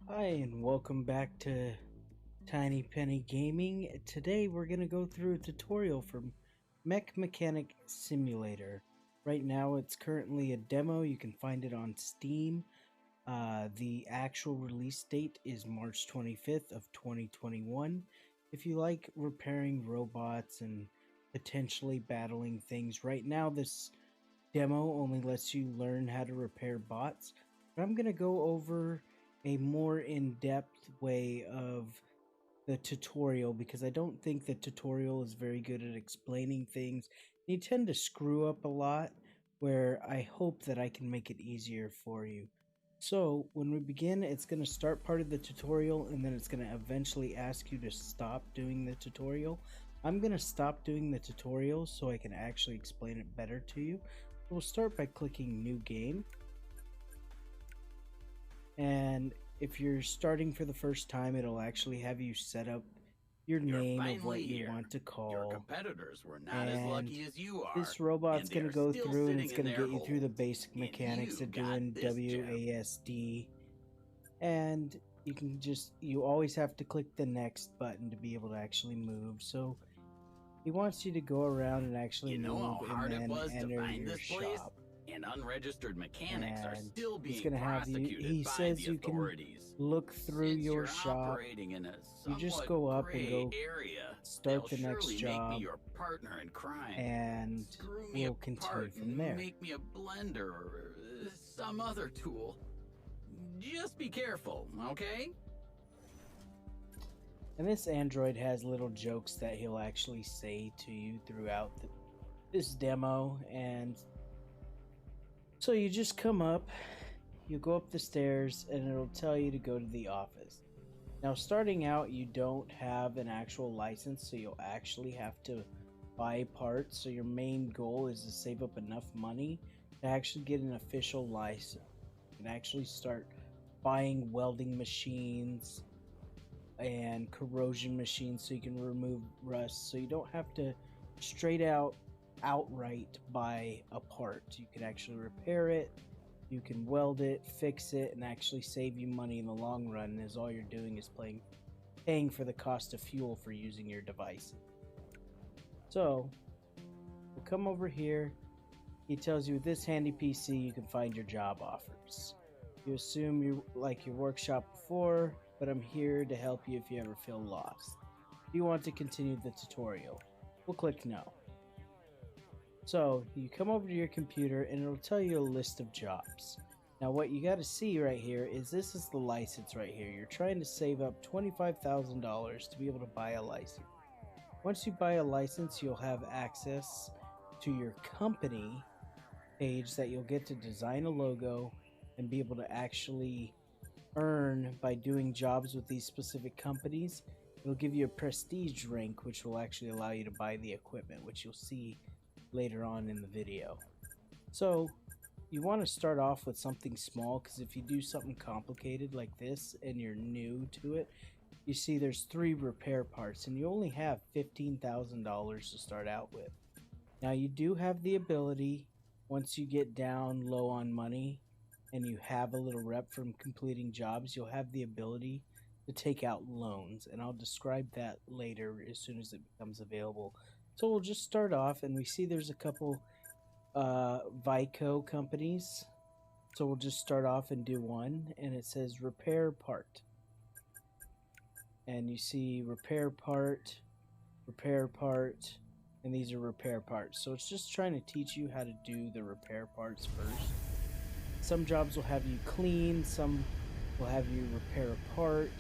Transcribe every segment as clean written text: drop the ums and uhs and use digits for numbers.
Hi, and welcome back to Tiny Penny Gaming. Today we're going to go through a tutorial from Mech Mechanic Simulator. Right now it's currently a demo. You can find it on Steam. The actual release date is March 25th of 2021. If you like repairing robots and potentially battling things, right now this demo only lets you learn how to repair bots. But I'm going to go over a more in-depth way of the tutorial because I don't think the tutorial is very good at explaining things. You tend to screw up a lot, where I hope that I can make it easier for you. So when we begin, it's going to start part of the tutorial and then it's going to eventually ask you to stop doing the tutorial. I'm going to stop doing the tutorial so I can actually explain it better to you. We'll start by clicking New Game. And if you're starting for the first time, it'll actually have you set up your name of what you want to call. Your competitors were not as lucky as you are. This robot's going to go through and it's going to get you through the basic mechanics of doing WASD. And you always have to click the next button to be able to actually move. So he wants you to go around and actually move and then enter your shop. And unregistered mechanics are still being prosecuted by the authorities. He says you can look through your shop. You just go up and go start the next job, your partner in crime, and we'll continue from there. Make me a blender or some other tool. Just be careful, okay? And this android has little jokes that he'll actually say to you throughout this demo, and so you just come up, you go up the stairs, and it'll tell you to go to the office. Now starting out, you don't have an actual license, so you'll actually have to buy parts. So your main goal is to save up enough money to actually get an official license. You can actually start buying welding machines and corrosion machines so you can remove rust, so you don't have to outright buy a part. You can actually repair it, you can weld it, fix it, and actually save you money in the long run, as all you're doing is paying for the cost of fuel for using your device. So we'll come over here. He tells you with this handy PC you can find your job offers. You assume you like your workshop before, but I'm here to help you if you ever feel lost. Do you want to continue the tutorial? We'll click no. So you come over to your computer and it'll tell you a list of jobs. Now what you got to see right here is this is the license right here. You're trying to save up $25,000 to be able to buy a license. Once you buy a license, you'll have access to your company page that you'll get to design a logo and be able to actually earn by doing jobs with these specific companies. It'll give you a prestige rank, which will actually allow you to buy the equipment, which you'll see later on in the video. So you want to start off with something small, because if you do something complicated like this and you're new to it, you see there's 3 repair parts and you only have $15,000 to start out with. Now you do have the ability, once you get down low on money and you have a little rep from completing jobs, you'll have the ability to take out loans, and I'll describe that later as soon as it becomes available. So we'll just start off, and we see there's a couple Vico companies. So we'll just start off and do one, and it says repair part. And you see repair part, and these are repair parts. So it's just trying to teach you how to do the repair parts first. Some jobs will have you clean, some will have you repair a part.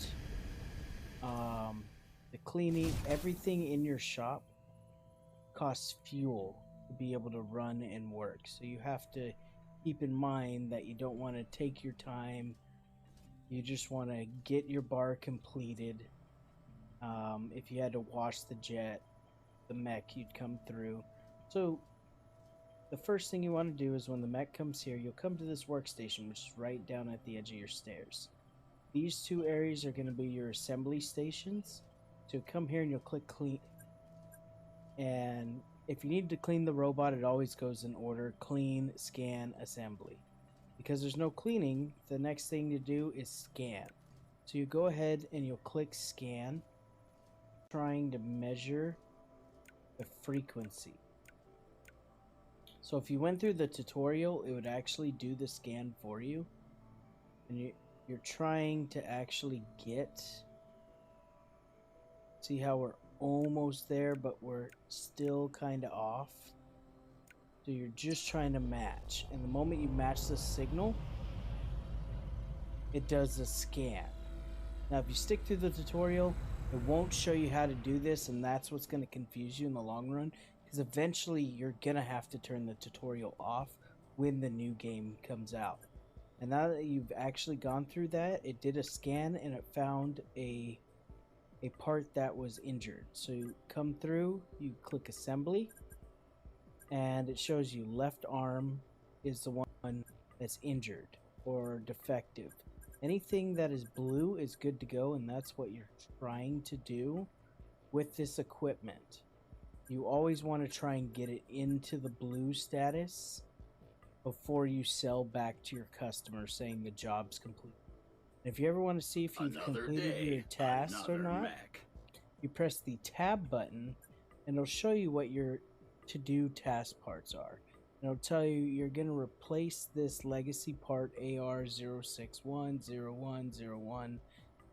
The cleaning, everything in your shop costs fuel to be able to run and work, so you have to keep in mind that you don't want to take your time. You just want to get your bar completed. If you had to wash the mech, you'd come through. So the first thing you want to do is when the mech comes here, you'll come to this workstation, which is right down at the edge of your stairs. These 2 areas are going to be your assembly stations. So come here and you'll click clean. And if you need to clean the robot, it always goes in order: clean, scan, assembly. Because there's no cleaning, the next thing to do is scan. So you go ahead and you'll click scan, trying to measure the frequency. So if you went through the tutorial, it would actually do the scan for you. And you're trying to actually get... See how we're almost there, but we're still kind of off? So you're just trying to match. And the moment you match the signal, it does a scan. Now if you stick through the tutorial, it won't show you how to do this, and that's what's going to confuse you in the long run, because eventually you're going to have to turn the tutorial off when the new game comes out. And now that you've actually gone through that, it did a scan and it found a part that was injured. So you come through, you click assembly, and it shows you left arm is the one that's injured or defective. Anything that is blue is good to go, and that's what you're trying to do with this equipment. You always want to try and get it into the blue status before you sell back to your customer saying the job's complete. And if you ever want to see if you've completed your tasks or not, you press the tab button and it'll show you what your to-do task parts are. And it'll tell you you're going to replace this legacy part AR0610101.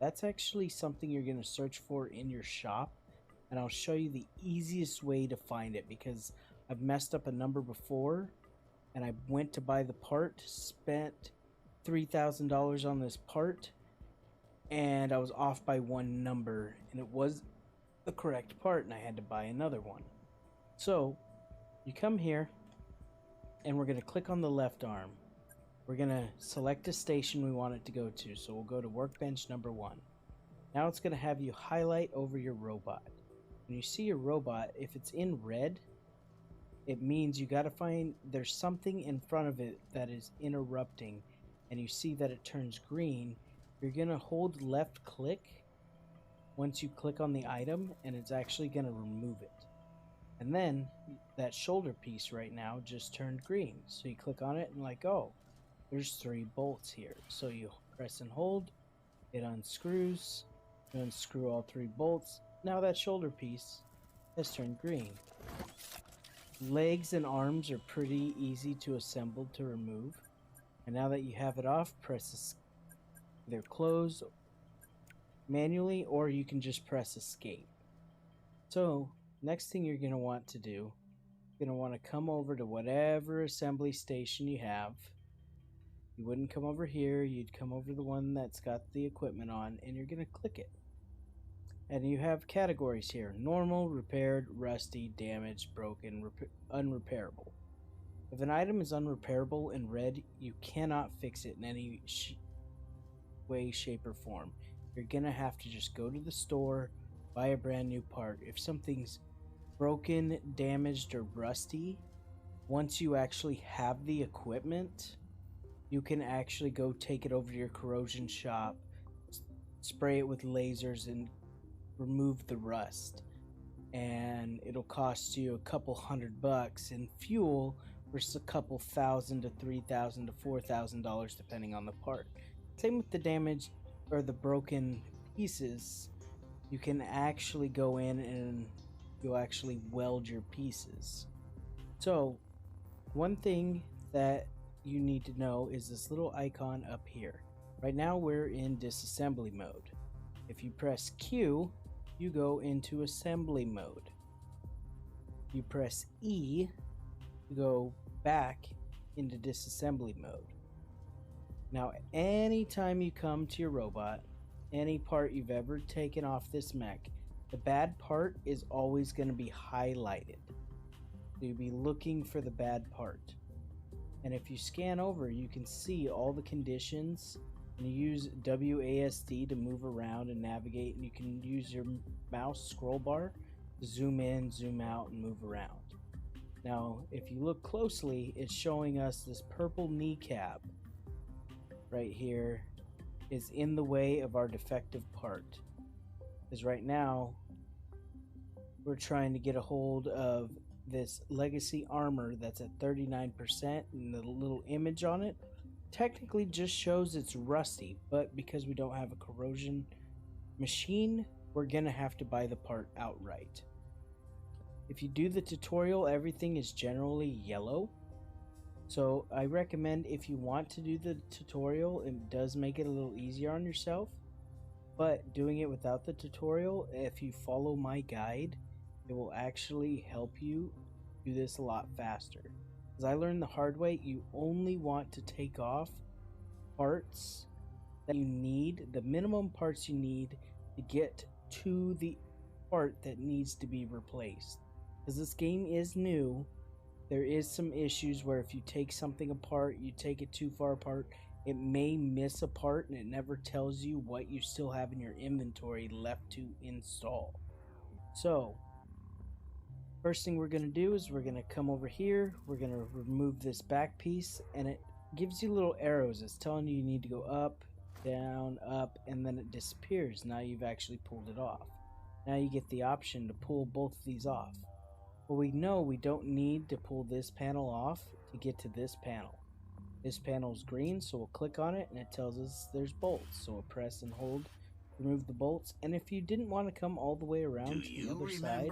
That's actually something you're going to search for in your shop, and I'll show you the easiest way to find it, because I've messed up a number before and I went to buy the part, spent $3,000 on this part, and I was off by one number, and it was the correct part and I had to buy another one. So you come here and we're going to click on the left arm. We're going to select a station we want it to go to. So we'll go to workbench number 1. Now it's going to have you highlight over your robot. When you see your robot, if it's in red, it means you got to find there's something in front of it that is interrupting, and you see that it turns green. You're going to hold left click once you click on the item, and it's actually going to remove it. And then that shoulder piece right now just turned green. So you click on it and like, oh, there's 3 bolts here. So you press and hold, it unscrews, you unscrew all 3 bolts. Now that shoulder piece has turned green. Legs and arms are pretty easy to assemble to remove. And now that you have it off, press either close manually, or you can just press escape. So next thing you're going to want to do, you're going to want to come over to whatever assembly station you have. You wouldn't come over here, you'd come over to the one that's got the equipment on, and you're going to click it. And you have categories here: normal, repaired, rusty, damaged, broken, unrepairable. If an item is unrepairable in red, you cannot fix it in any way, shape, or form. You're going to have to just go to the store, buy a brand new part. If something's broken, damaged, or rusty, once you actually have the equipment, you can actually go take it over to your Corrosion Shop, spray it with lasers, and remove the rust. And it'll cost you a couple $100 in fuel versus a couple $1,000 to $3,000 to $4,000 depending on the part. Same with the damaged or the broken pieces. You can actually go in and you'll actually weld your pieces. So one thing that you need to know is this little icon up here. Right now we're in disassembly mode. If you press Q, you go into assembly mode. You press E, you go back into disassembly mode. Now anytime you come to your robot, any part you've ever taken off this mech, the bad part is always going to be highlighted. So you'll be looking for the bad part. And if you scan over, you can see all the conditions, and you use WASD to move around and navigate, and you can use your mouse scroll bar to zoom in, zoom out, and move around. Now, if you look closely, it's showing us this purple kneecap right here is in the way of our defective part. Because right now, we're trying to get a hold of this legacy armor that's at 39%, and the little image on it technically just shows it's rusty, but because we don't have a corrosion machine, we're gonna have to buy the part outright. If you do the tutorial, everything is generally yellow. So I recommend, if you want to do the tutorial, it does make it a little easier on yourself. But doing it without the tutorial, if you follow my guide, it will actually help you do this a lot faster. As I learned the hard way, you only want to take off parts that you need, the minimum parts you need to get to the part that needs to be replaced. Because this game is new, there is some issues where if you take something apart, you take it too far apart, it may miss a part and it never tells you what you still have in your inventory left to install. So, first thing we're going to do is we're going to come over here, we're going to remove this back piece, and it gives you little arrows. It's telling you need to go up, down, up, and then it disappears. Now you've actually pulled it off. Now you get the option to pull both of these off. Well, we know we don't need to pull this panel off to get to this panel. This panel is green, so we'll click on it and it tells us there's bolts. So we'll press and hold, remove the bolts. And if you didn't want to come all the way around to the other side,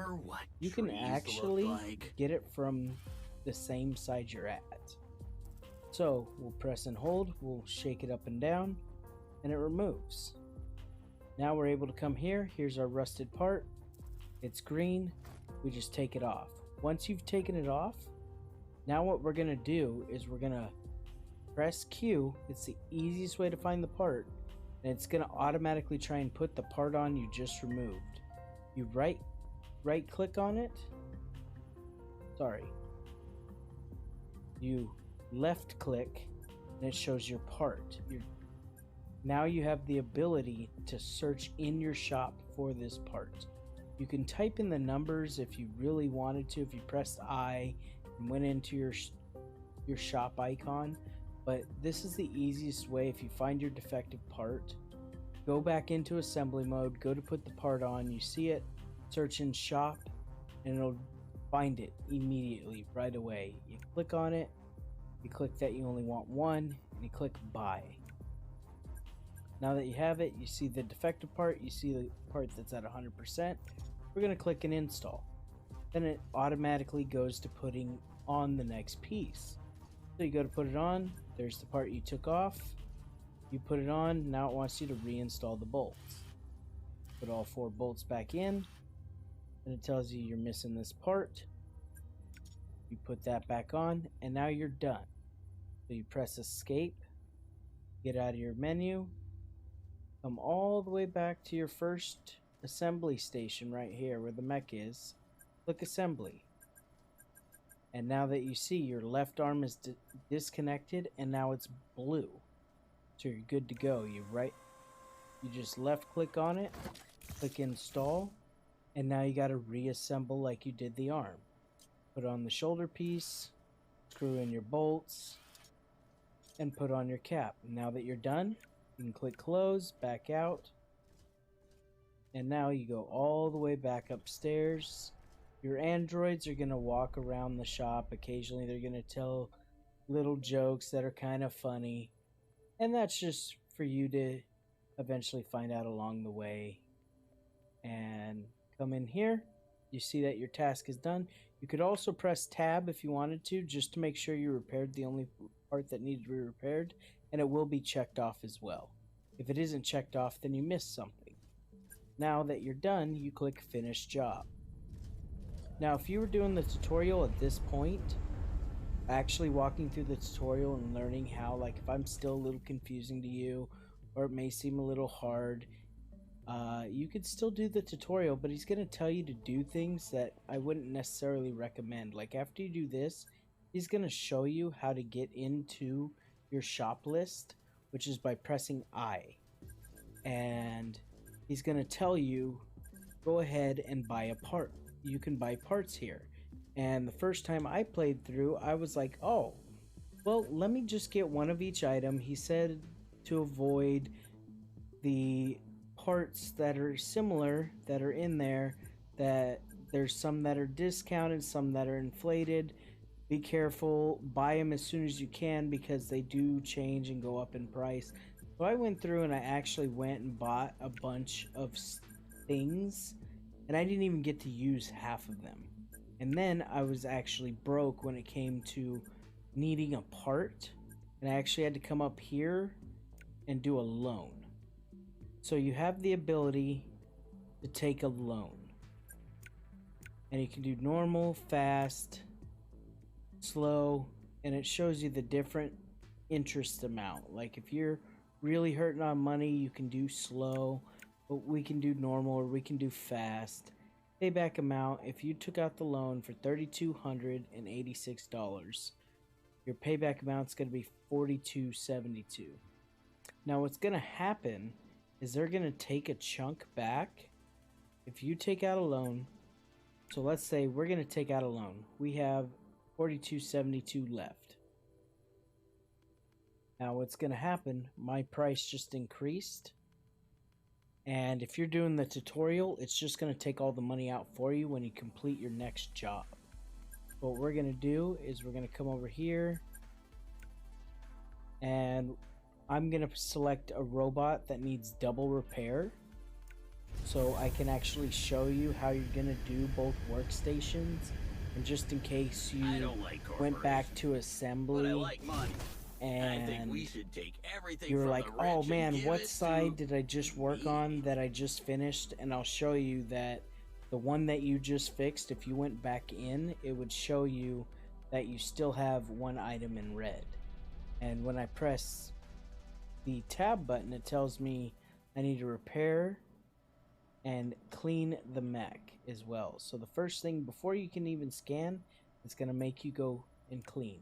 you can actually get it from the same side you're at. So we'll press and hold, we'll shake it up and down, and it removes. Now we're able to come here. Here's our rusted part. It's green. We just take it off. Once you've taken it off, now what we're going to do is we're going to press Q. It's the easiest way to find the part, and it's going to automatically try and put the part on you just removed. You right click on it. Sorry. You left click and it shows your part. Now you have the ability to search in your shop for this part. You can type in the numbers if you really wanted to, if you pressed I and went into your shop icon, but this is the easiest way. If you find your defective part, go back into assembly mode, go to put the part on, you see it, search in shop, and it'll find it immediately right away. You click on it, you click that you only want one, and you click buy. Now that you have it, you see the defective part, you see the part that's at 100%. We're going to click and install. Then it automatically goes to putting on the next piece. So you go to put it on, there's the part you took off, you put it on, now it wants you to reinstall the bolts. Put all 4 bolts back in, and it tells you you're missing this part. You put that back on, and now you're done. So you press escape, get out of your menu, come all the way back to your first assembly station right here where the mech is, click assembly. And now that you see your left arm is disconnected and now it's blue. So you're good to go. You just left click on it, click install, and now you got to reassemble like you did the arm. Put on the shoulder piece, screw in your bolts, and put on your cap. Now that you're done, you can click close, back out, and now you go all the way back upstairs. Your androids are going to walk around the shop. Occasionally they're going to tell little jokes that are kind of funny, and that's just for you to eventually find out along the way. And come in here, you see that your task is done. You could also press tab if you wanted to, just to make sure you repaired the only part that needed to be repaired, and it will be checked off as well. If it isn't checked off, then you missed something. Now that you're done, you click finish job. Now if you were doing the tutorial at this point, actually walking through the tutorial and learning how, like if I'm still a little confusing to you, or it may seem a little hard, you could still do the tutorial, but he's going to tell you to do things that I wouldn't necessarily recommend. Like after you do this, he's going to show you how to get into your shop list, which is by pressing I. And he's going to tell you, go ahead and buy a part. You can buy parts here. And the first time I played through, I was like, oh, well, let me just get one of each item. He said to avoid the parts that are similar that are in there, that there's some that are discounted, some that are inflated. Be careful, buy them as soon as you can because they do change and go up in price. So I went through and I actually went and bought a bunch of things, and I didn't even get to use half of them. And then I was actually broke when it came to needing a part, and I actually had to come up here and do a loan. So you have the ability to take a loan, and you can do normal, fast, slow, and it shows you the different interest amount. Like if you're really hurting on money, you can do slow, but we can do normal or we can do fast. Payback amount, if you took out the loan for $3,286, your payback amount is going to be $4,272. Now what's going to happen is they're going to take a chunk back if you take out a loan. So let's say we're going to take out a loan. We have $4,272 left. Now what's going to happen, my price just increased, and if you're doing the tutorial, it's just going to take all the money out for you when you complete your next job. What we're going to do is we're going to come over here, and I'm going to select a robot that needs double repair, so I can actually show you how you're going to do both workstations. And just in case you went back to assembly and you were like, oh man, what side did I just work on that I just finished? And I'll show you that the one that you just fixed, if you went back in, it would show you that you still have one item in red. And when I press the tab button, it tells me I need to repair and clean the mech as well. So the first thing, before you can even scan, it's going to make you go and clean.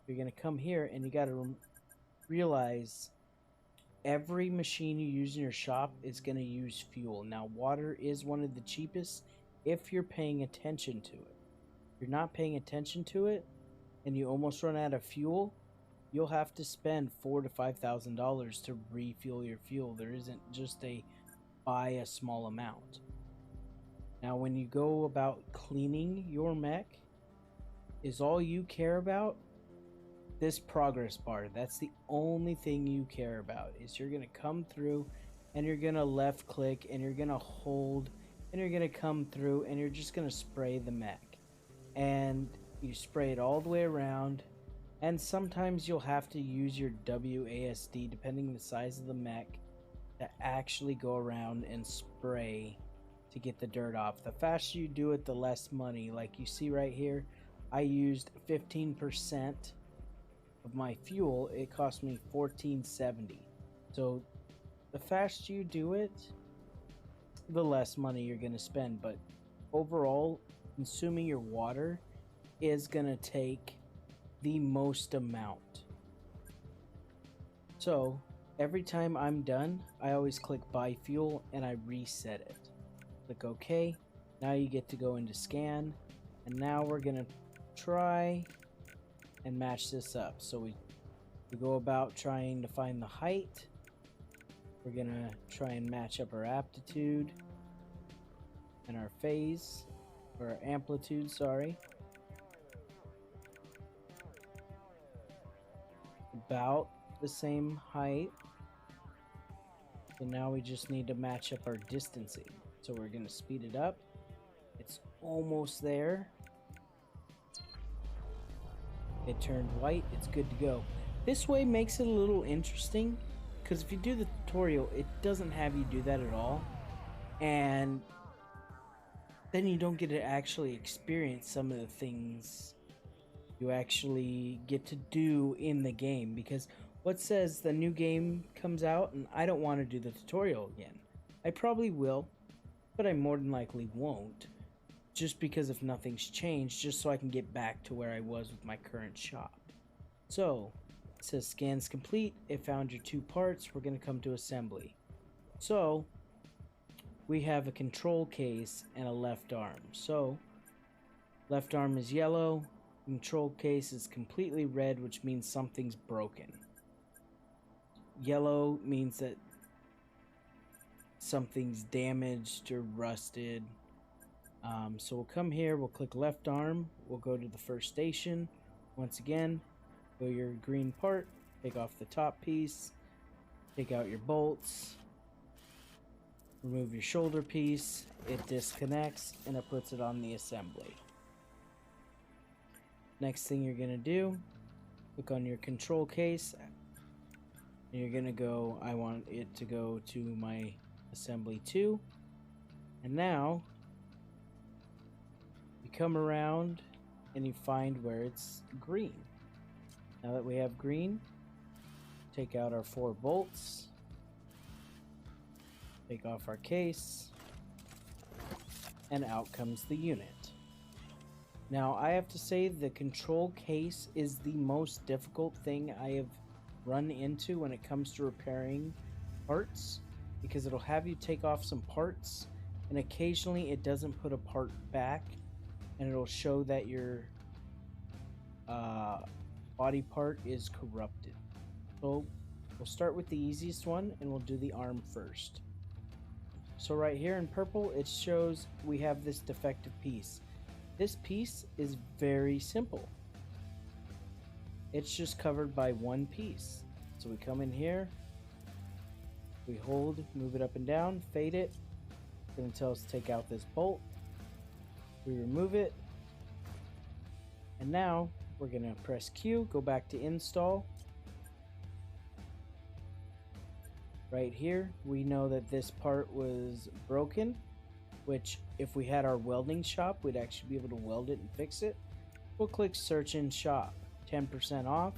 You're going to come here and you got to realize every machine you use in your shop is going to use fuel. Now water is one of the cheapest if you're paying attention to it. If you're not paying attention to it and you almost run out of fuel, you'll have to spend $4,000 to $5,000 to refuel your fuel. There isn't just a buy a small amount. Now when you go about cleaning your mech, is all you care about this progress bar. That's the only thing you care about, is you're going to come through and you're going to left click and you're going to hold and you're going to come through and you're just going to spray the mech, and you spray it all the way around. And sometimes you'll have to use your WASD, depending on the size of the mech, to actually go around and spray to get the dirt off. The faster you do it, the less money. Like you see right here, I used 15% of my fuel. It cost me $14.70. So the faster you do it, the less money you're going to spend. But overall, consuming your water is going to take the most amount. So every time I'm done, I always click buy fuel and I reset it. Click OK. Now you get to go into scan, and now we're gonna try and match this up. So we go about trying to find the height. We're gonna try and match up our aptitude and our phase, or our amplitude, sorry. About the same height. So now we just need to match up our distancing. So we're going to speed it up. It's almost there. It turned white. It's good to go. This way makes it a little interesting, because if you do the tutorial, it doesn't have you do that at all. And then you don't get to actually experience some of the things you actually get to do in the game, because what says the new game comes out and I don't want to do the tutorial again. I probably will, but I more than likely won't, just because if nothing's changed, just so I can get back to where I was with my current shop. So it says scans complete. It found your two parts. We're going to come to assembly. So we have a control case and a left arm. So left arm is yellow. Control case is completely red, which means something's broken. Yellow means that something's damaged or rusted. So we'll come here, we'll click left arm, we'll go to the first station, Once again, go your green part, take off the top piece, take out your bolts, remove your shoulder piece, it disconnects, and it puts it on the assembly. Next thing you're going to do, click on your control case, and you're going to go, I want it to go to my assembly 2, and now you come around and you find where it's green. Now that we have green, take out our 4 bolts, take off our case, and out comes the unit. Now I have to say the control case is the most difficult thing I have run into when it comes to repairing parts, because it'll have you take off some parts and occasionally it doesn't put a part back, and it'll show that your body part is corrupted. So we'll start with the easiest one and we'll do the arm first. So right here in purple it shows we have this defective piece. This piece is very simple. It's just covered by one piece. So we come in here, we hold, move it up and down, fade it. It's going to tell us to take out this bolt. We remove it, and now we're going to press Q, go back to install. Right here we know that this part was broken, which if we had our welding shop we'd actually be able to weld it and fix it. We'll click search in shop, 10% off,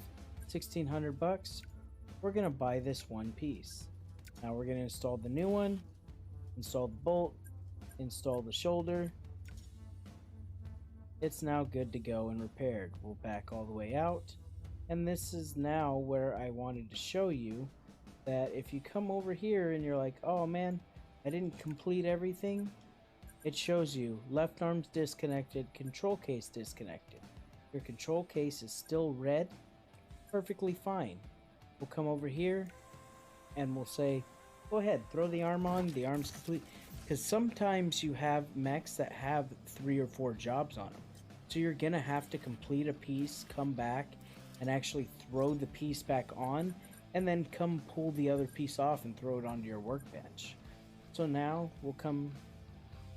1,600 bucks. We're going to buy this one piece. Now we're going to install the new one, install the bolt, install the shoulder. It's now good to go and repaired. We'll back all the way out, and this is now where I wanted to show you that if you come over here and you're like, oh man, I didn't complete everything, it shows you left arm's disconnected, control case disconnected. Your control case is still red, perfectly fine. We'll come over here and we'll say, go ahead, throw the arm on, the arm's complete. Because sometimes you have mechs that have 3 or 4 jobs on them. So you're gonna have to complete a piece, come back, and actually throw the piece back on, and then come pull the other piece off and throw it onto your workbench. So now we'll come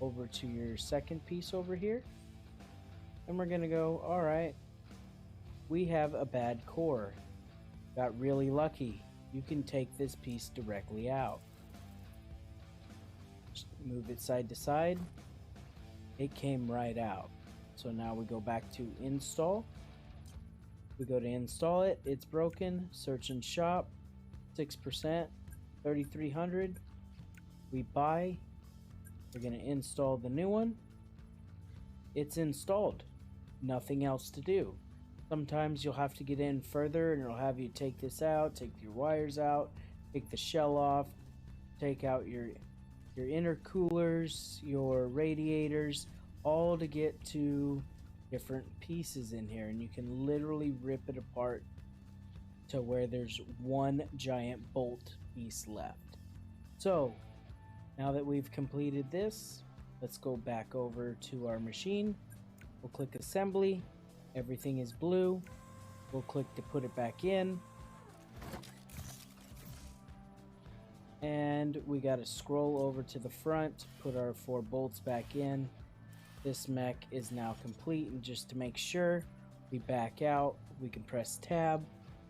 over to your second piece over here, and we're gonna go, alright, we have a bad core. Got really lucky. You can take this piece directly out. Just move it side to side. It came right out. So now we go back to install. We go to install it. It's broken. Search and shop. 6%. 3,300. We buy. We're going to install the new one. It's installed. Nothing else to do. Sometimes you'll have to get in further and it'll have you take this out, take your wires out, take the shell off, take out your intercoolers, your radiators, all to get to different pieces in here, and you can literally rip it apart to where there's one giant bolt piece left. So now that we've completed this, let's go back over to our machine. We'll click assembly. Everything is blue. We'll click to put it back in. And we got to scroll over to the front, put our 4 bolts back in. This mech is now complete, and just to make sure, we back out, we can press tab.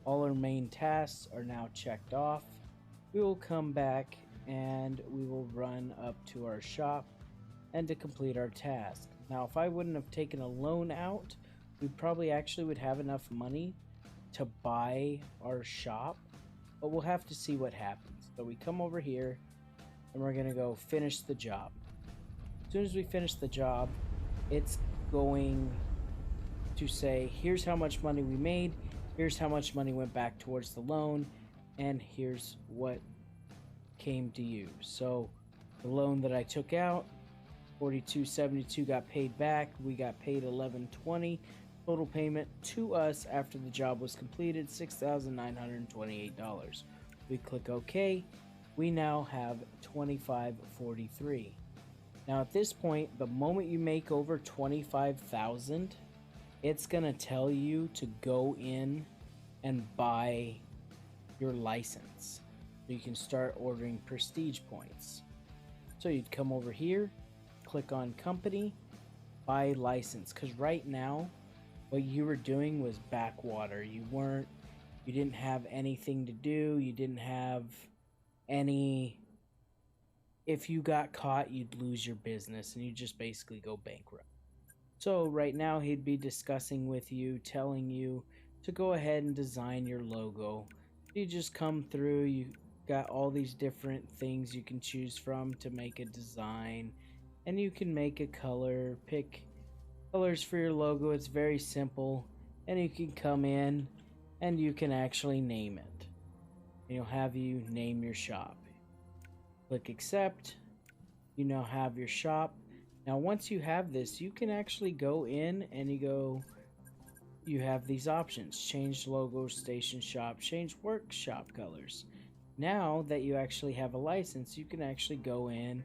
All our main tasks are now checked off. We will come back and we will run up to our shop and to complete our task. Now if I wouldn't have taken a loan out, we probably actually would have enough money to buy our shop, but we'll have to see what happens. So we come over here and we're gonna go finish the job. As soon as we finish the job, it's going to say, here's how much money we made, here's how much money went back towards the loan, and here's what came to you. So the loan that I took out, $42.72 got paid back. We got paid $11.20. Total payment to us after the job was completed, $6,928. We click OK. We now have $25.43. Now at this point, the moment you make over $25,000, it's gonna tell you to go in and buy your license. So you can start ordering prestige points. So you'd come over here, click on company, buy license. Because right now, what you were doing was backwater. You didn't have anything to do. You didn't have any. If you got caught, you'd lose your business and you just basically go bankrupt. So right now he'd be discussing with you, telling you to go ahead and design your logo. You just come through, you got all these different things you can choose from to make a design, and you can make a color, pick colors for your logo. It's very simple, and you can come in and you can actually name it. And he'll have you name your shop. Click accept. You now have your shop. Now once you have this, you can actually go in and you have these options: change logo, station shop, change workshop colors. Now that you actually have a license, you can actually go in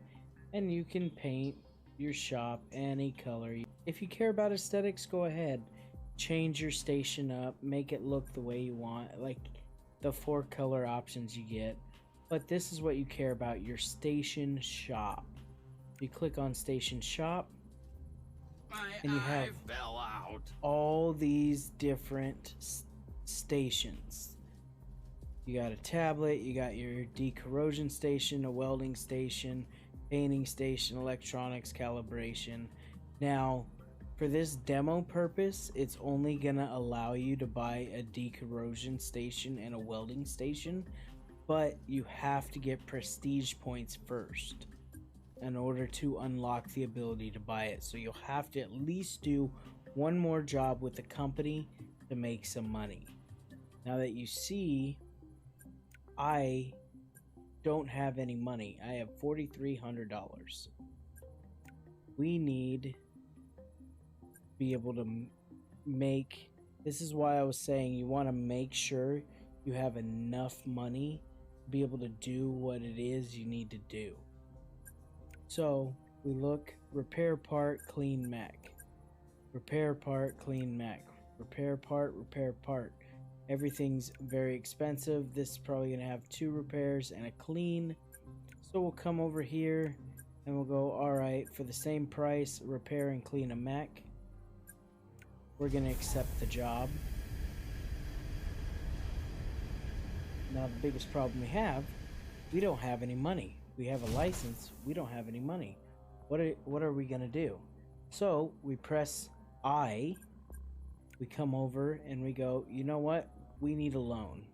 and you can paint your shop any color. If you care about aesthetics, go ahead, change your station up, make it look the way you want, like the 4 color options you get. But this is what you care about, your station shop. You click on station shop, and you have all these different stations. You got a tablet, you got your decorrosion station, a welding station, painting station, electronics, calibration. Now, for this demo purpose, it's only gonna allow you to buy a decorrosion station and a welding station, but you have to get prestige points first in order to unlock the ability to buy it. So you'll have to at least do one more job with the company to make some money. Now that you see, I don't have any money. I have $4,300. We need to be able to make, this is why I was saying you want to make sure you have enough money to be able to do what it is you need to do. So we look, repair part, clean mech. Repair part, clean mech. Repair part, repair part. Everything's very expensive. This is probably going to have 2 repairs and a clean. So we'll come over here and we'll go, alright, for the same price, repair and clean a mech. We're going to accept the job. Now the biggest problem we don't have any money. We have a license, we don't have any money. What are we gonna do? So we press I, we come over and we go, you know what? We need a loan.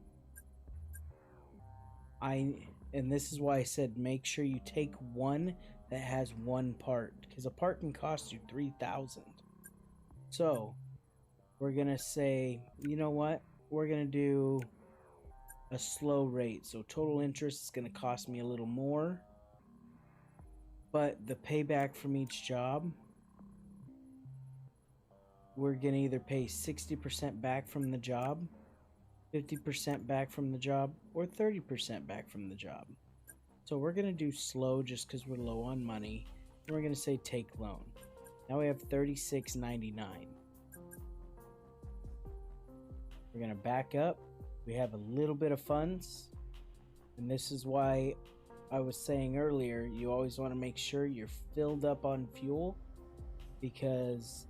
And this is why I said make sure you take one that has 1 part, because a part can cost you 3,000. So we're gonna say, you know what? We're gonna do a slow rate. So total interest is going to cost me a little more, but the payback from each job, we're going to either pay 60% back from the job, 50% back from the job, or 30% back from the job. So we're going to do slow just because we're low on money, and we're going to say take loan. Now we have $36.99. We're going to back up. We have a little bit of funds, and this is why I was saying earlier, you always want to make sure you're filled up on fuel, because,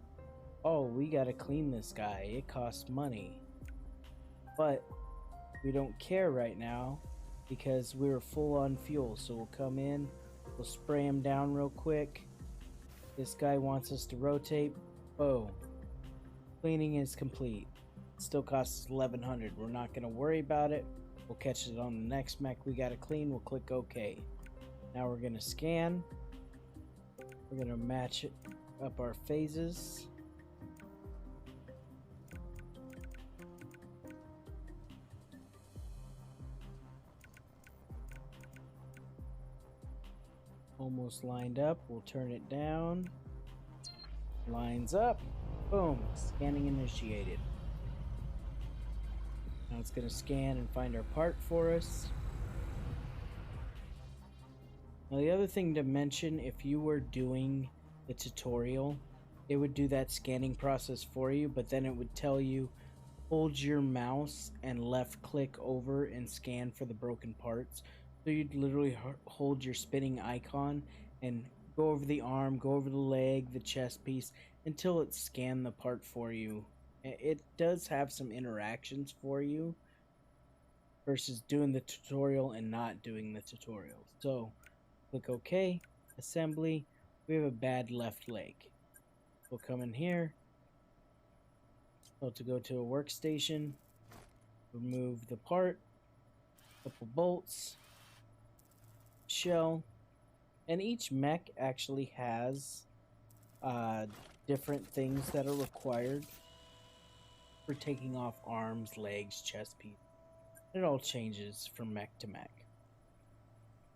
oh, we got to clean this guy. It costs money. But we don't care right now because we're full on fuel. So we'll come in, we'll spray him down real quick. This guy wants us to rotate. Boom. Cleaning is complete. Still costs $1,100. We're not going to worry about it. We'll catch it on the next mech we got to clean. We'll click OK. Now we're going to scan. We're going to match it up our phases. Almost lined up. We'll turn it down. Lines up. Boom. Scanning initiated. Now it's going to scan and find our part for us. Now the other thing to mention, if you were doing the tutorial, it would do that scanning process for you, but then it would tell you hold your mouse and left click over and scan for the broken parts. So you'd literally hold your spinning icon and go over the arm, go over the leg, the chest piece until it scanned the part for you. It does have some interactions for you versus doing the tutorial and not doing the tutorial. So click OK, assembly. We have a bad left leg. We'll come in here. So to go to a workstation, remove the part, couple bolts, shell, and each mech actually has different things that are required for taking off arms, legs, chest piece. It all changes from mech to mech.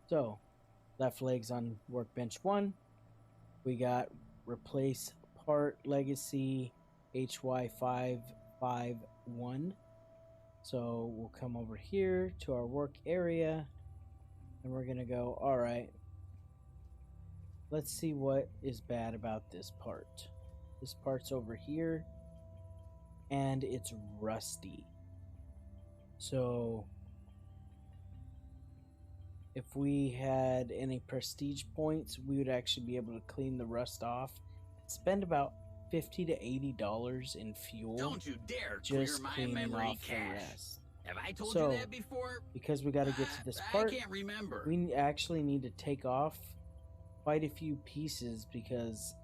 So, left leg's on workbench 1. We got replace part legacy HY551. So we'll come over here to our work area and we're gonna go, all right, let's see what is bad about this part. This part's over here and it's rusty. So if we had any prestige points, we would actually be able to clean the rust off. Spend about $50 to $80 in fuel. Don't you dare just clear my cleaning memory off cache. the rest. Have I told So, you that before? Because we got to get to this part, I can't remember. we actually need to take off quite a few pieces because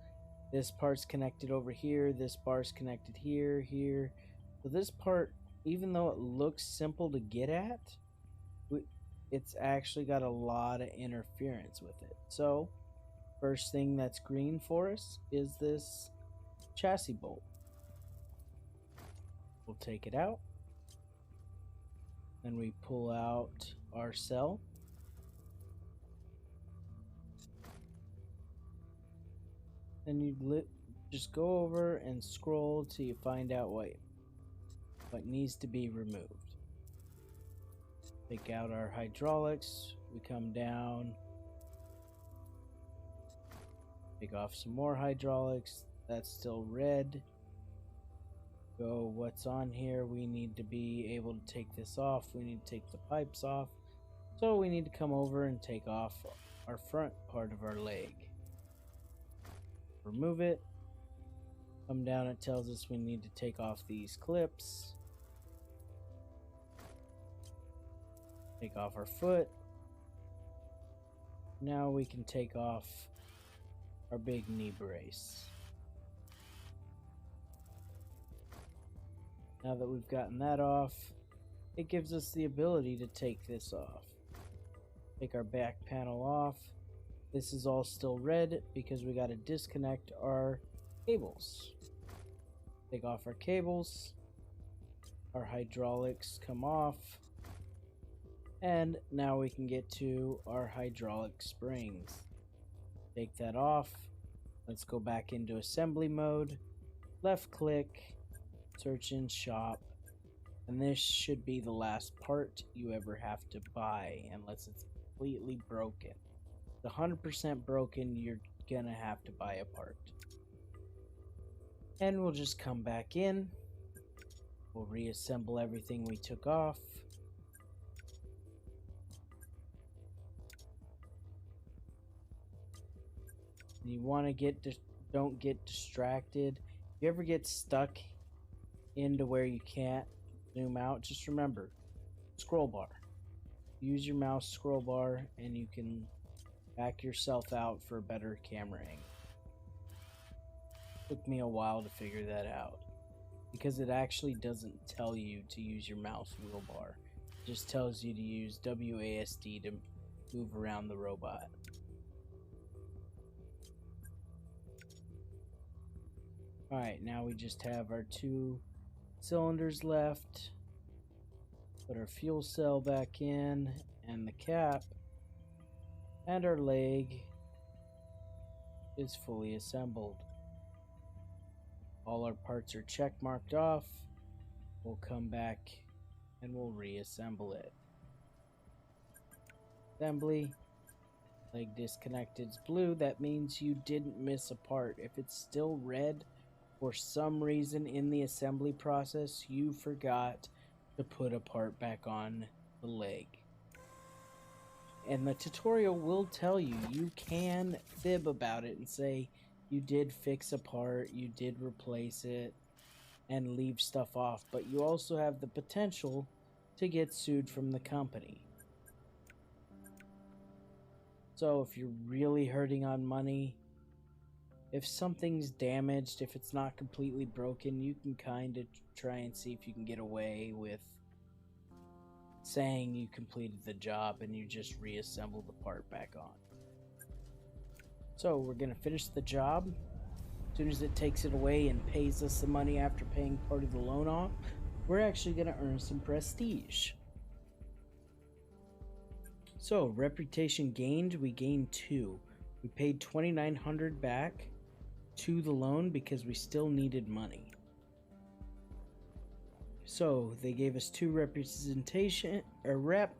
this part's connected over here, this bar's connected here, here. So this part, even though it looks simple to get at, it's actually got a lot of interference with it. So first thing that's green for us is this chassis bolt. We'll take it out. Then we pull out our cell. Then you just go over and scroll till you find out what needs to be removed. Take out our hydraulics. We come down. Take off some more hydraulics. That's still red. Go what's on here. We need to be able to take this off. We need to take the pipes off. So we need to come over and take off our front part of our leg. Remove it. Come down, it tells us we need to take off these clips. Take off our foot. Now we can take off our big knee brace. Now that we've gotten that off, it gives us the ability to take this off. Take our back panel off. This is all still red because we got to disconnect our cables. Take off our cables. Our hydraulics come off. And now we can get to our hydraulic springs. Take that off. Let's go back into assembly mode. Left click. Search in shop. And this should be the last part you ever have to buy unless it's completely broken. The 100% broken, you're gonna have to buy a part. And we'll just come back in. We'll reassemble everything we took off. You want to don't get distracted. If you ever get stuck into where you can't zoom out, just remember, scroll bar. Use your mouse scroll bar and you can back yourself out for a better camera angle. Took me a while to figure that out because it actually doesn't tell you to use your mouse wheel bar. It just tells you to use WASD to move around the robot. Alright, now we just have our 2 cylinders left. Put our fuel cell back in and the cap. And our leg is fully assembled. All our parts are check marked off. We'll come back and we'll reassemble it. Assembly. Leg disconnected is blue. That means you didn't miss a part. If it's still red, for some reason in the assembly process, you forgot to put a part back on the leg. And the tutorial will tell you, you can fib about it and say you did fix a part, you did replace it, and leave stuff off, but you also have the potential to get sued from the company. So if you're really hurting on money, if something's damaged, if it's not completely broken, you can kind of try and see if you can get away with saying you completed the job and you just reassemble the part back on. So we're going to finish the job. As soon as it takes it away and pays us the money after paying part of the loan off, we're actually going to earn some prestige. So, reputation gained, we gained 2. We paid $2,900 back to the loan because we still needed money. So, they gave us 2 representation, or rep.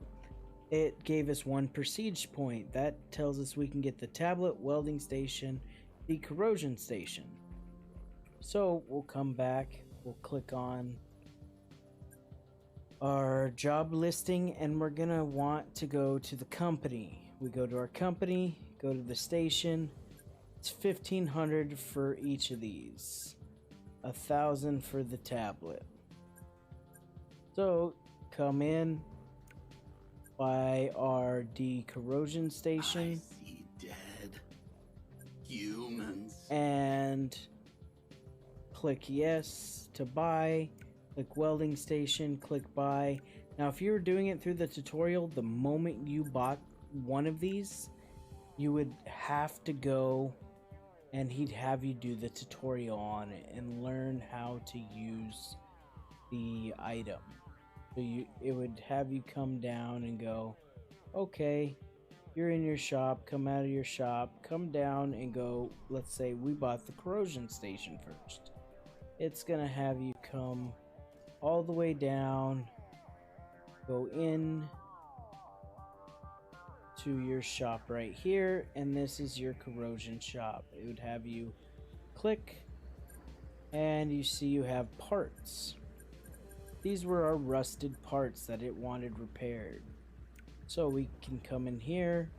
It gave us 1 prestige point. That tells us we can get the tablet, welding station, the corrosion station. So, we'll come back, we'll click on our job listing, and we're gonna want to go to the company. We go to our company, go to the station. It's $1,500 for each of these, $1,000 for the tablet. So come in, buy our corrosion station. I see dead humans. And click yes to buy. Click welding station, click buy. Now if you were doing it through the tutorial, the moment you bought one of these, you would have to go and he'd have you do the tutorial on it and learn how to use the item. So it would have you come down and go, okay, you're in your shop, come out of your shop, come down and go, let's say we bought the corrosion station first. It's gonna have you come all the way down, go in to your shop right here, and this is your corrosion shop. It would have you click, and you see you have parts. These were our rusted parts that it wanted repaired. So we can come in here,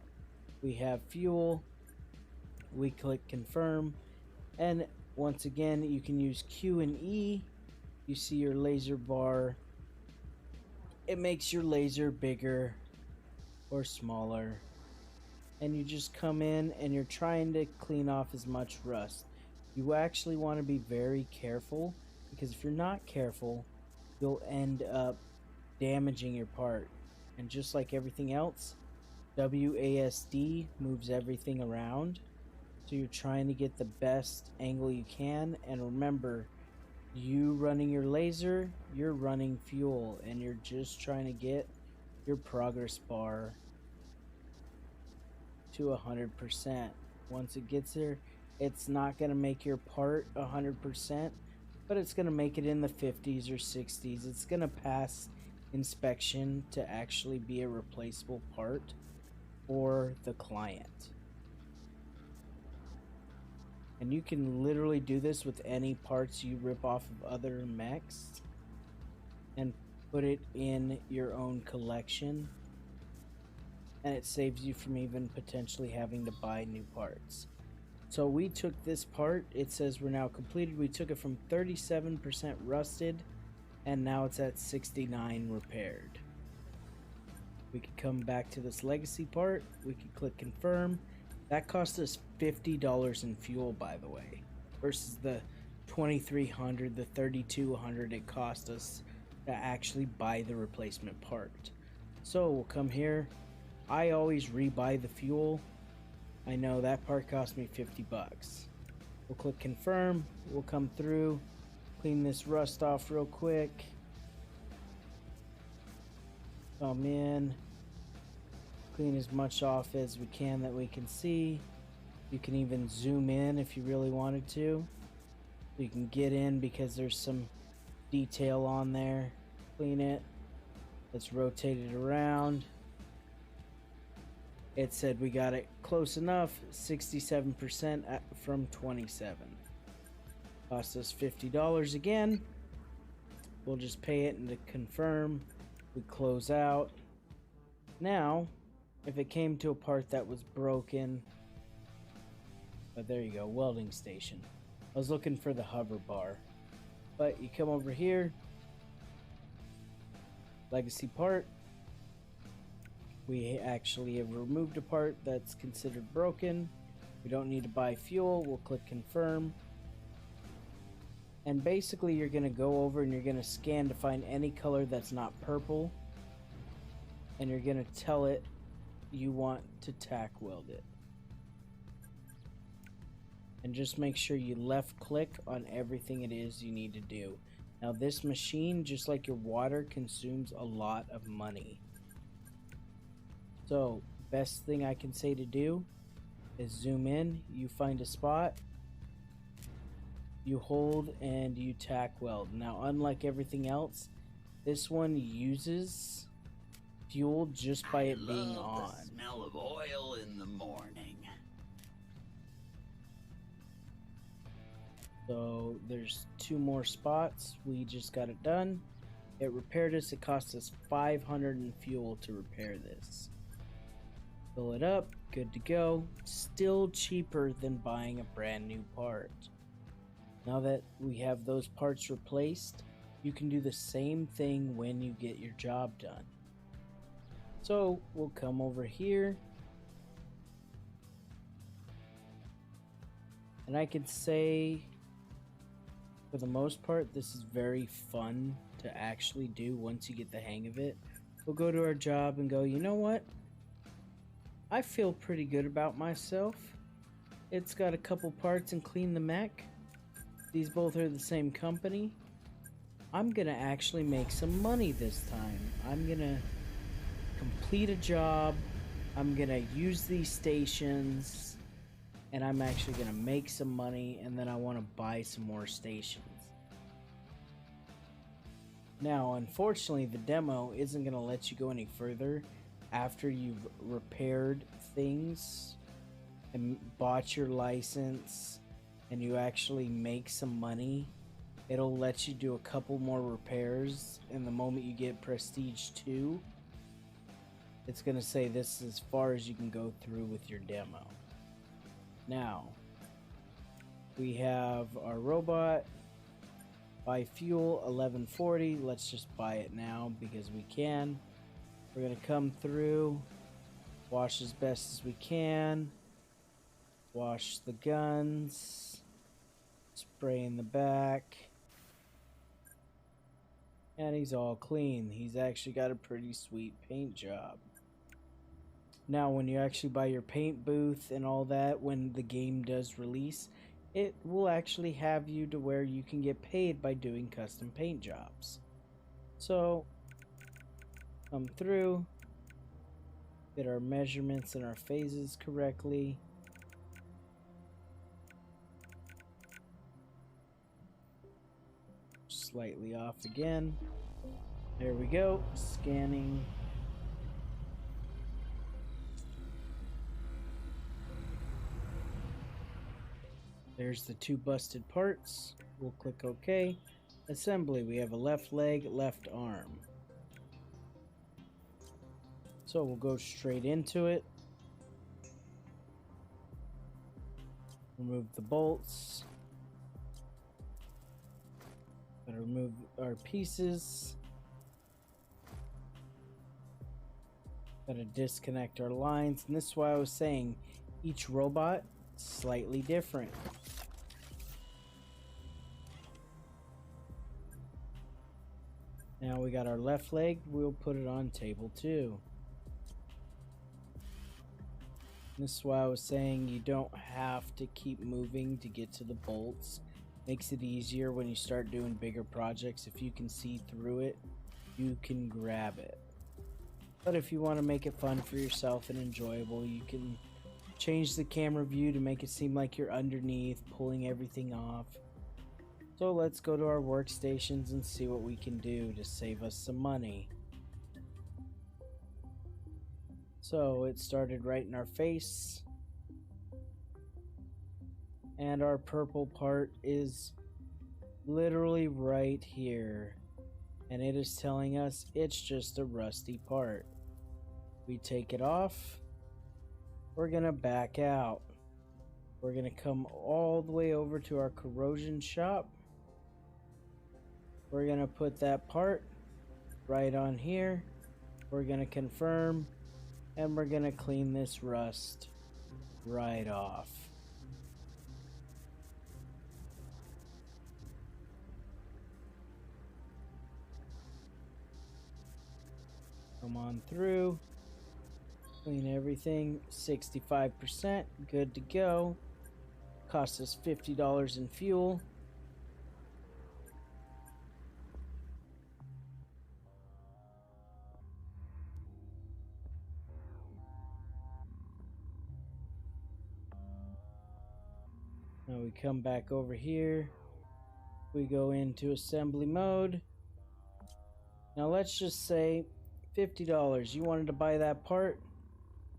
we have fuel, we click confirm, and once again you can use Q and E. You see your laser bar. It makes your laser bigger or smaller. And you just come in and you're trying to clean off as much rust. You actually want to be very careful, because if you're not careful, you'll end up damaging your part. And just like everything else, WASD moves everything around. So you're trying to get the best angle you can. And remember, you running your laser, you're running fuel, and you're just trying to get your progress bar to 100%. Once it gets there, it's not going to make your part 100%, but it's going to make it in the 50s or 60s. It's going to pass inspection to actually be a replaceable part for the client. And you can literally do this with any parts you rip off of other mechs and put it in your own collection, and it saves you from even potentially having to buy new parts. So we took this part, it says we're now completed. We took it from 37% rusted, and now it's at 69 repaired. We could come back to this legacy part, we could click confirm. That cost us $50 in fuel, by the way, versus the $2,300, the $3,200 it cost us to actually buy the replacement part. So we'll come here. I always rebuy the fuel. I know that part cost me $50. We'll click confirm. We'll come through, clean this rust off real quick. Come in. Clean as much off as we can that we can see. You can even zoom in if you really wanted to. You can get in because there's some detail on there. Clean it. Let's rotate it around. It said we got it close enough, 67% from 27. Cost us $50 again. We'll just pay it and to confirm. We close out. Now, if it came to a part that was broken, but there you go, welding station. I was looking for the hover bar, but you come over here, legacy part. We actually have removed a part that's considered broken. We don't need to buy fuel. We'll click confirm. And basically you're going to go over and you're going to scan to find any color that's not purple. And you're going to tell it you want to tack weld it. And just make sure you left click on everything it is you need to do. Now this machine, just like your water, consumes a lot of money. So best thing I can say to do is zoom in, you find a spot, you hold and you tack weld. Now unlike everything else, this one uses fuel just by it being on. The smell of oil in the morning. So there's 2 more spots. We just got it done. It repaired us. It cost us 500 in fuel to repair this. Fill it up. Good to go. Still cheaper than buying a brand new part. Now that we have those parts replaced, you can do the same thing when you get your job done. So we'll come over here. And I could say, for the most part, this is very fun to actually do once you get the hang of it. We'll go to our job and go, you know what? I feel pretty good about myself. It's got a couple parts and clean the mech. These both are the same company. I'm gonna actually make some money this time. I'm gonna complete a job. I'm gonna use these stations. And I'm actually going to make some money, and then I want to buy some more stations. Now, unfortunately, the demo isn't going to let you go any further after you've repaired things and bought your license and you actually make some money. It'll let you do a couple more repairs, and the moment you get Prestige 2, it's going to say this is as far as you can go through with your demo. Now, we have our robot, buy fuel, 1140. Let's just buy it now because we can. We're going to come through, wash as best as we can, wash the guns, spray in the back, and he's all clean. He's actually got a pretty sweet paint job. Now, when you actually buy your paint booth and all that, when the game does release, it will actually have you to where you can get paid by doing custom paint jobs. So, come through, get our measurements and our phases correctly. Slightly off again. There we go, scanning. There's the 2 busted parts. We'll click OK. Assembly. We have a left leg, left arm. So we'll go straight into it. Remove the bolts. Gotta remove our pieces. Gotta disconnect our lines. And this is why I was saying each robot is slightly different. Now we got our left leg, we'll put it on table 2. This is why I was saying you don't have to keep moving to get to the bolts. Makes it easier when you start doing bigger projects. If you can see through it, you can grab it. But if you want to make it fun for yourself and enjoyable, you can change the camera view to make it seem like you're underneath, pulling everything off. So let's go to our workstations and see what we can do to save us some money. So it started right in our face. And our purple part is literally right here. And it is telling us it's just a rusty part. We take it off. We're gonna back out. We're gonna come all the way over to our Corrosion Shop. We're gonna put that part right on here. We're gonna confirm, and we're gonna clean this rust right off. Come on through, clean everything, 65%, good to go. Cost us $50 in fuel. Now we come back over here. We go into assembly mode. Now let's just say $50. You wanted to buy that part.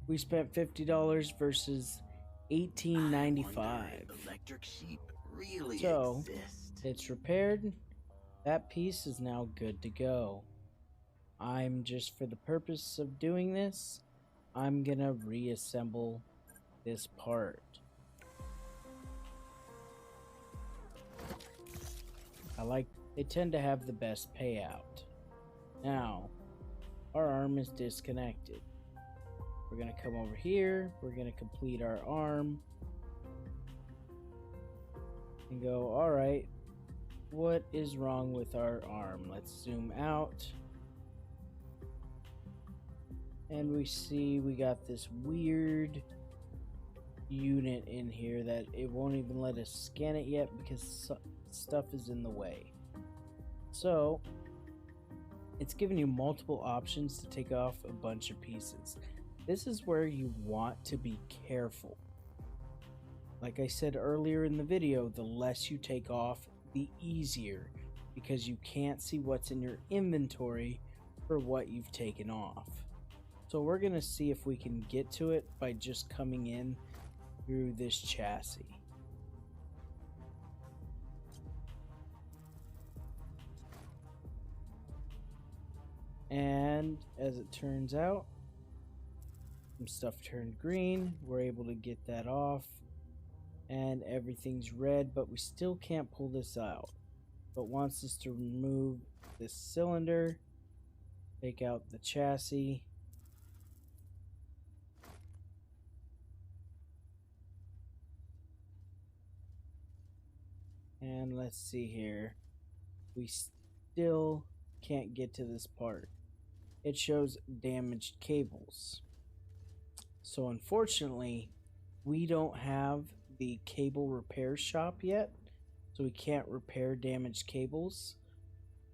We spent $50 versus $18.95. Electric sheep really So exist. it's repaired. That piece is now good to go. I'm just, for the purpose of doing this, I'm gonna reassemble this part. They tend to have the best payout. Now, our arm is disconnected. We're gonna come over here, we're gonna complete our arm, and go, alright, what is wrong with our arm? Let's zoom out. And we see we got this weird unit in here that it won't even let us scan it yet because stuff is in the way. So it's giving you multiple options to take off a bunch of pieces. This is where you want to be careful. Like I said earlier in the video, the less you take off, the easier, because you can't see what's in your inventory for what you've taken off. So we're gonna see if we can get to it by just coming in through this chassis. And as it turns out, some stuff turned green. We're able to get that off and everything's red, but we still can't pull this out. But wants us to remove this cylinder, take out the chassis, and let's see here. We still can't get to this part. It shows damaged cables. So unfortunately, we don't have the cable repair shop yet, so we can't repair damaged cables.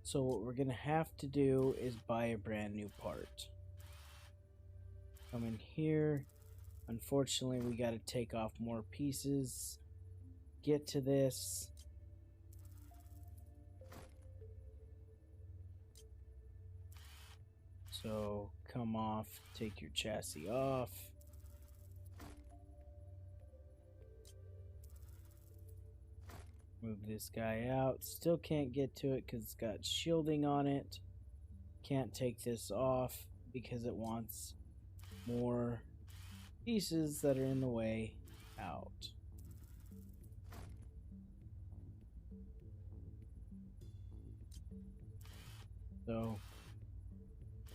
So what we're gonna have to do is buy a brand new part. Come in here. Unfortunately, we got to take off more pieces. Get to this. So come off, take your chassis off. Move this guy out. Still can't get to it because it's got shielding on it. Can't take this off because it wants more pieces that are in the way out. So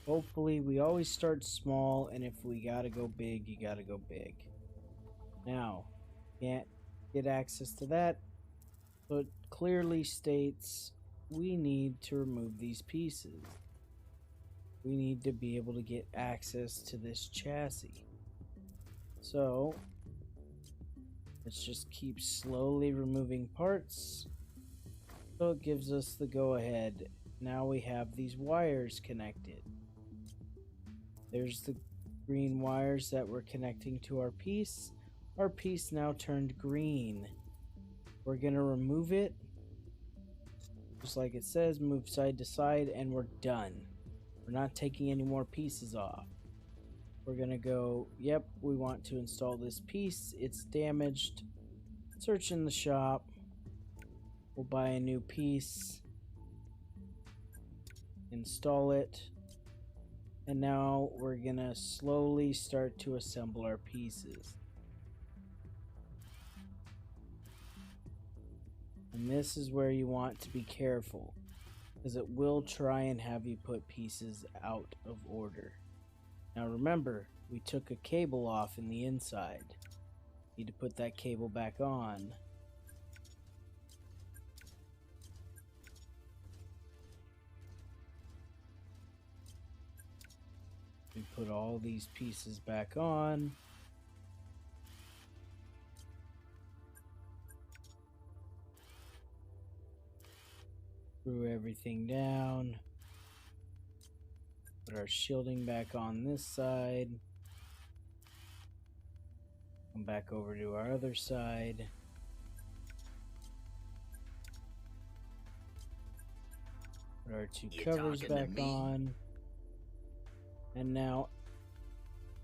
hopefully, we always start small, and if we gotta go big, you gotta go big. Now, can't get access to that, so it clearly states we need to remove these pieces. We need to be able to get access to this chassis. So, let's just keep slowly removing parts. So it gives us the go-ahead. Now we have these wires connected. There's the green wires that were connecting to our piece. Our piece now turned green. We're gonna remove it. Just like it says, move side to side, and we're done. We're not taking any more pieces off. we're gonna go, yep, we want to install this piece. It's damaged. Search in the shop. We'll buy a new piece. Install it. And now we're gonna slowly start to assemble our pieces. And this is where you want to be careful, because it will try and have you put pieces out of order. Now remember, we took a cable off in the inside. Need to put that cable back on. We put all these pieces back on. Screw everything down. Put our shielding back on this side. Come back over to our other side. Put our two covers back on. And now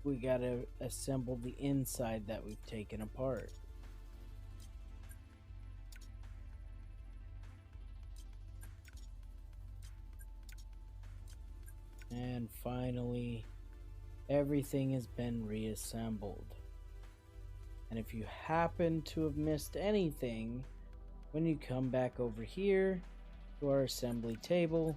we gotta assemble the inside that we've taken apart. And finally, everything has been reassembled. And if you happen to have missed anything, when you come back over here to our assembly table,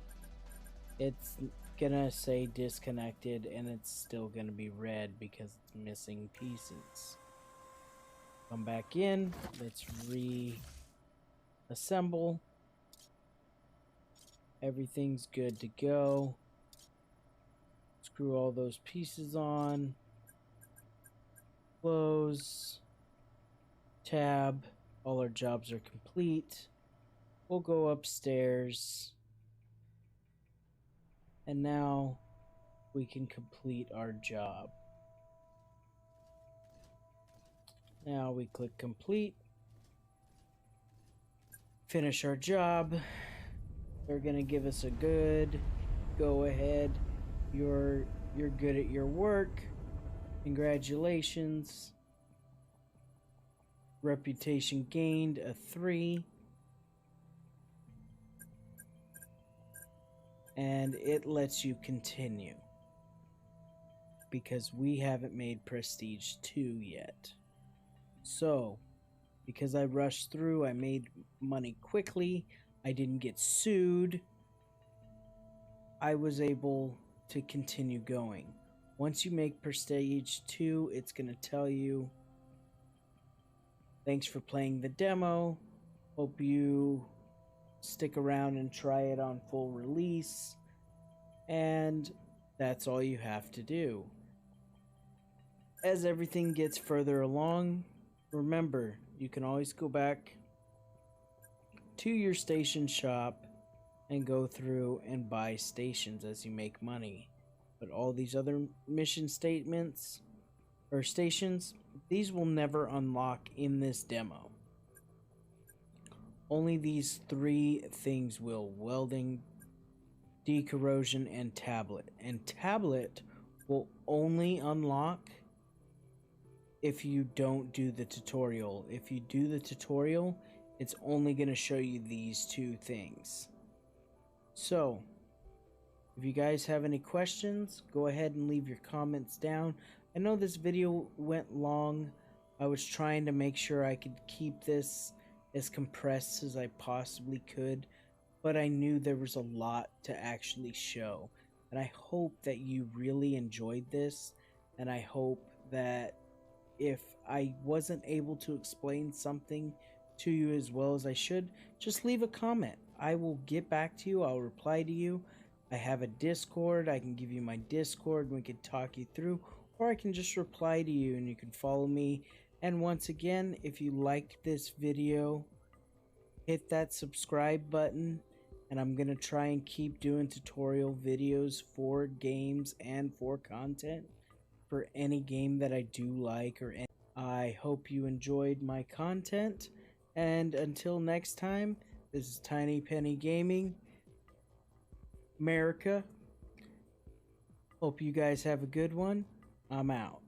it's gonna say disconnected, and it's still gonna be red because it's missing pieces. Come back in, let's reassemble. Everything's good to go. Screw all those pieces on. Close. Tab. All our jobs are complete. We'll go upstairs. And now we can complete our job. Now we click complete. Finish our job. They're gonna give us a good go ahead. You're good at your work. Congratulations. Reputation gained, a 3. And it lets you continue, because we haven't made Prestige 2 yet. So, because I rushed through, I made money quickly, I didn't get sued, I was able to continue going. Once you make Prestige 2, it's going to tell you, thanks for playing the demo, hope you stick around and try it on full release, and that's all you have to do. As everything gets further along, remember, you can always go back to your station shop and go through and buy stations as you make money. But all these other mission statements or stations, these will never unlock in this demo. Only these 3 things will: welding, decorrosion, and tablet. And tablet will only unlock if you don't do the tutorial. If you do the tutorial, it's only going to show you these 2 things. So, if you guys have any questions, go ahead and leave your comments down. I know this video went long. I was trying to make sure I could keep this as compressed as I possibly could, but I knew there was a lot to actually show. And I hope that you really enjoyed this, and I hope that if I wasn't able to explain something to you as well as I should, just leave a comment. I will get back to you. I'll reply to you. I have a Discord. I can give you my Discord and we can talk you through, or I can just reply to you and you can follow me. And once again, if you liked this video, hit that subscribe button, and I'm gonna try and keep doing tutorial videos for games and for content for any game that I do like. I hope you enjoyed my content, and until next time, this is Tiny Penny Gaming America. Hope you guys have a good one. I'm out.